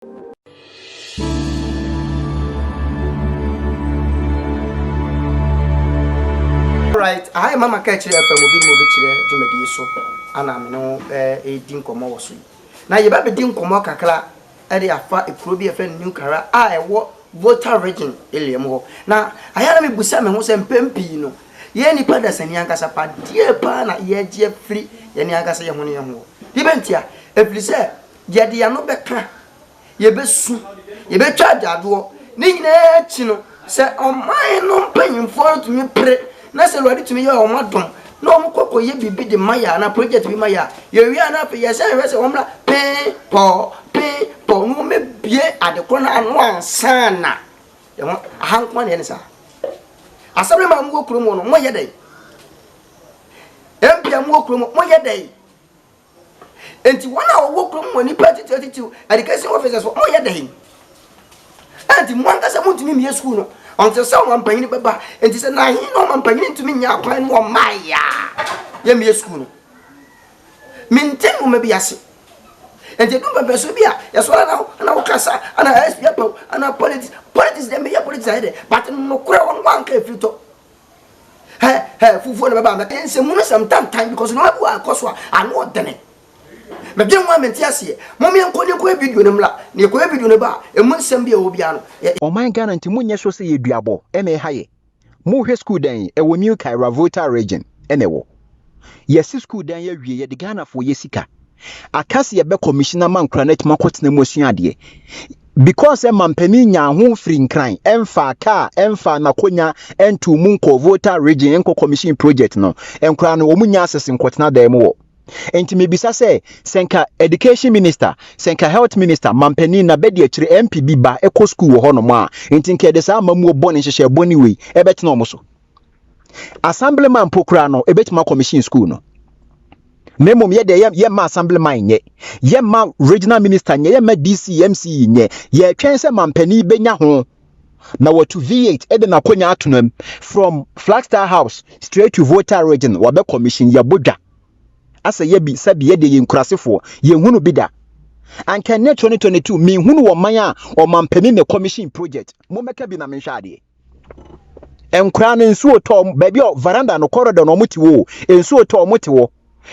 Right, I am Mama Kaakyire FM obi chire jumadi so ana me no di nkomo wo so. Na ye ba be di nkomo kakra e de afa ekuro bi efe New Kara a ewo voter region eliem ho. Na ayara me busa me ho se mpempi no. Ye ni pada sani ankasa pa die pa na ye je free ye ni ankasa ye ho ne ye ho. Di bentia efri se ye de ya no beka ye besu ye be twa jado ni nyina chi no se oman no mpanyimfo to me pre na se ready to me your madam no mo kokko ye bibi de maya na project bi maya ye wi ana pe ye se omla pe po no me bie adekro na anu ansana ye ho hankwa ne sa asabre ma mo okuro mo no mo ye dai empia mo okuro mo ye dai enti wana wo okuro mo ni party 32 education officers mo ye dai enti mo anga mo ntumi me school no until someone paying baba and he said na he no man paying to me nya kwan mo maya ye me school no mintin mo be ase and you do baba so bia ya so na wo kasa ana SPA ana politics dem me ya politics ahead but no kura won wan ka frito fufu na baba ma kan se mu no time because no abu akoso anu odene me dem wa menti ase mo me enko ne ko video ne mla ne ko video ne ba e mu nsem bia wo bia no o man Ghana nti munye so se yeduabo e me haye mu hwe school dan e wo new KYR voter region e ne wo yes school dan ye wie ye de Ghana fo ye sika akase ye be commissioner man kranet makotena mu asuade because e mampani nya ho free nkran emfa car emfa nakonya entu mu nko voter region enko commission project no enkra no wo munya asese nkotena dan mu wo enti mebisa se senka education minister senka health minister mampani na bedi akire MPB ba eco school wo hono ma enti nke de sa mamu obo ne hyehye boni we ebetena omo so assemblyman pokra no ebetima commission school no memom ye de ye ma assemblyman nye ye ma regional minister nye ye ma DC MC nye ye twen se mampani benya ho na watu V8 ede na konya atonam from Flagstaff House straight to voter region wa be commission ye bodwa asa ye bi sabi ye de ye nkurasefo ye hunu bida anka ne 2022 mi hunu wo man a o mampani ne commission project mo meka bi na menhwade enkura ne nsuo to baby o veranda no corridor no muti wo ensuo to muti wo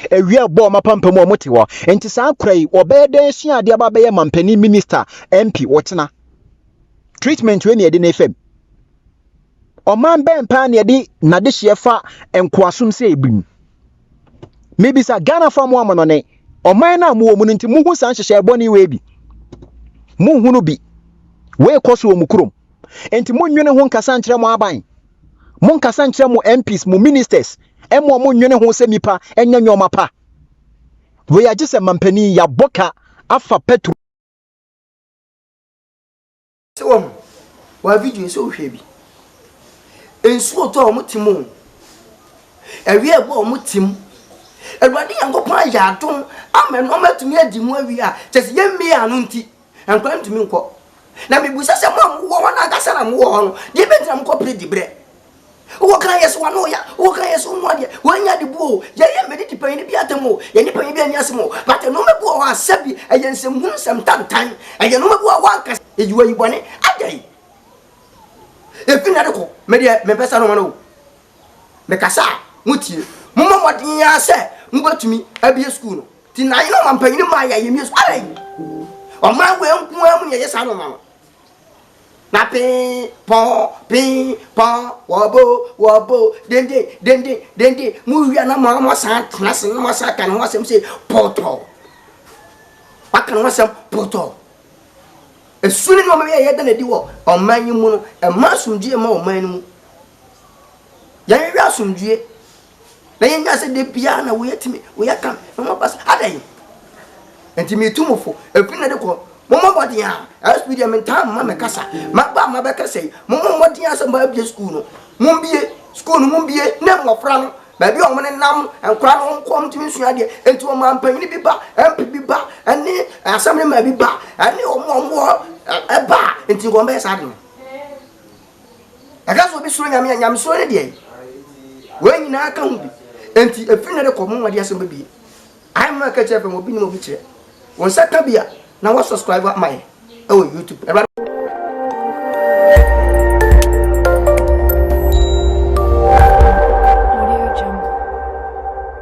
ewia bo mapampa mo muti wo enti sa akurai obeden hia de aba be ye mampani minister MP wotena treatment we ne de na fam o man ben pa ne de na de hyefa enkoasom se ebim maybe sa Ghana fa mo amono ne o man na mo mu nti mu hu san hyehye boni we bi mu hu no bi we koso mu krom enti mu nwene ho nkasa nkyere mo aban mo nkasa nkyere mo MPs mo ministers emo mo nwene ho se mipa enya nyoma pa we agise mampani ya boka afa petro so wa video so hwe bi ensuo to mo timu ewie ebo mo timu Everybody Yankopon Yadon, amen, no matter me, Dimwavia, just yem me anunti, and come to me. Now, we say, Mom, one Agassan and one, the bedroom copy the bread. What can I yes one oya, what can I yes one year, when you are the bull, Yay made it to pay the Piatamo, any pay the Yasmo, but a number of us, Sabi, against some moon some time, and you know what one is where you want it, a day. If you not media, Membasano, Mekasa, Muti, Mama, what you say? Move to me, I be a school. Tonight, I'm paying my use. On my way, I'm yes, I don't know. Nappy, paw, wobble, then, move your mamma, son, nothing, Massa can watch him say, Poto. I can watch some Poto. As soon as I'm here, than a duo, or man, you moon, a mushroom, dear, more man. Yan rasum due. Na yenga se de bia na we yetimi we yakam no pass adai enti me tumufo efina de ko momo bodi a speed am time ma me kasa ma ba ma be kasa momo bodi a so ba bia school no mumbie school no mumbie na mofra no ba bi o mo ne nam enkra no nkom timi sua de enti o ma mpanyi bi ba MP bi ba ani assembly ma bi ba ani o mo e ba enti ko be sa de aga so bi suro nyam so ne de we nyina aka hu bi enti efina de komo wade asem bi ai ma ka chefe mo bi ni mo bi kire won saka bia na wa subscribe my ɛwɔ YouTube